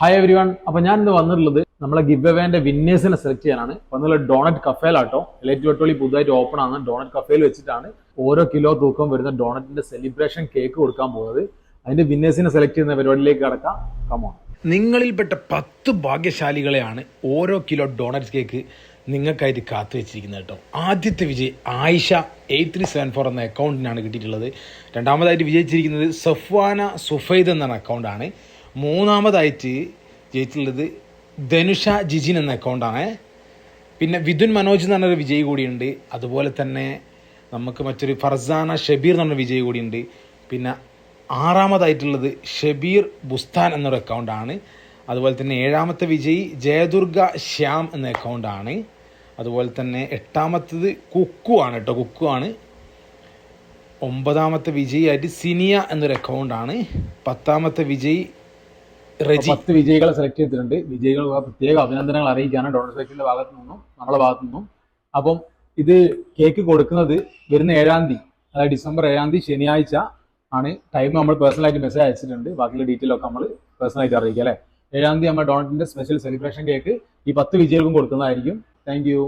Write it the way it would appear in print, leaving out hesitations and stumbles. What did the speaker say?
Hi every one. അപ്പൊ ഞാൻ ഇന്ന് വന്നിട്ടുള്ളത് നമ്മളെ ഗിവ് അവേന്റെ വിന്നേഴ്സിനെ സെലക്ട് ചെയ്യാനാണ്. വന്നുള്ള ഡോണറ്റ് കഫേലാട്ടോ. എലൈറ്റ് വട്ടോളി പുതുതായിട്ട് ഓപ്പൺ ആണ്. ഡോണറ്റ് കഫേയിൽ വെച്ചിട്ടാണ് ഓരോ കിലോ തൂക്കം വരുന്ന ഡോണറ്റിന്റെ സെലിബ്രേഷൻ കേക്ക് കൊടുക്കാൻ പോകുന്നത്. അതിന്റെ വിന്നേഴ്സിനെ സെലക്ട് ചെയ്യുന്ന പരിപാടിയിലേക്ക് കടക്കാം. കമോൺ. നിങ്ങളിൽപ്പെട്ട 10 ഭാഗ്യശാലികളെയാണ് ഓരോ കിലോ ഡോണറ്റ് കേക്ക് നിങ്ങൾക്കായിട്ട് കാത്തു വെച്ചിരിക്കുന്നത് കേട്ടോ. ആദ്യത്തെ വിജയ് ആയിഷ 8374 എന്ന അക്കൗണ്ടിനാണ് കിട്ടിയിട്ടുള്ളത്. രണ്ടാമതായിട്ട് വിജയിച്ചിരിക്കുന്നത് സഫ്വാന സുഫൈദ് എന്ന അക്കൗണ്ടാണ്. മൂന്നാമതായിട്ട് ജയിച്ചിട്ടുള്ളത് ധനുഷ ജിജിൻ എന്ന അക്കൗണ്ടാണ്. പിന്നെ വിധുൻ മനോജ് എന്ന് പറഞ്ഞൊരു വിജയ് കൂടിയുണ്ട്. അതുപോലെ തന്നെ നമുക്ക് മറ്റൊരു ഫർസാന ഷബീർ എന്ന് പറഞ്ഞൊരു വിജയ് കൂടിയുണ്ട്. പിന്നെ ആറാമതായിട്ടുള്ളത് ഷബീർ ബുസ്താൻ എന്നൊരു അക്കൗണ്ടാണ്. അതുപോലെ തന്നെ ഏഴാമത്തെ വിജയ് ജയദുർഗ ശ്യാം എന്ന അക്കൗണ്ടാണ്. അതുപോലെ തന്നെ എട്ടാമത്തത് കുക്കു ആണ് കേട്ടോ, കുക്കു ആണ്. ഒമ്പതാമത്തെ വിജയ് ആയിട്ട് സിനിയ എന്നൊരു അക്കൗണ്ടാണ്. പത്താമത്തെ വിജയ് റെജി. 10 വിജയികളെ സെലക്ട് ചെയ്തിട്ടുണ്ട്. വിജയികൾ പ്രത്യേക അഭിനന്ദനങ്ങൾ അറിയിക്കാനാണ് ഡോണറ്റ് സൈക്കിളിന്റെ ഭാഗത്തു നിന്നും നമ്മളെ ഭാഗത്തു നിന്നും. അപ്പം ഇത് കേക്ക് കൊടുക്കുന്നത് വരുന്ന 7-ാം തീയതി, അതായത് ഡിസംബർ 7-ാം തീയതി ശനിയാഴ്ച ആണ്. ടൈം നമ്മൾ പേഴ്സണലായിട്ട് മെസ്സേജ് അയച്ചിട്ടുണ്ട്. ബാക്കിയുള്ള ഡീറ്റെയിൽ ഒക്കെ നമ്മൾ പേഴ്സണലായിട്ട് അറിയിക്കാം അല്ലേ. 7-ാം തീയതി നമ്മൾ ഡോണറ്റിന്റെ സ്പെഷ്യൽ സെലിബ്രേഷൻ കേക്ക് ഈ 10 വിജയികൾക്കും കൊടുക്കുന്നതായിരിക്കും. Thank you.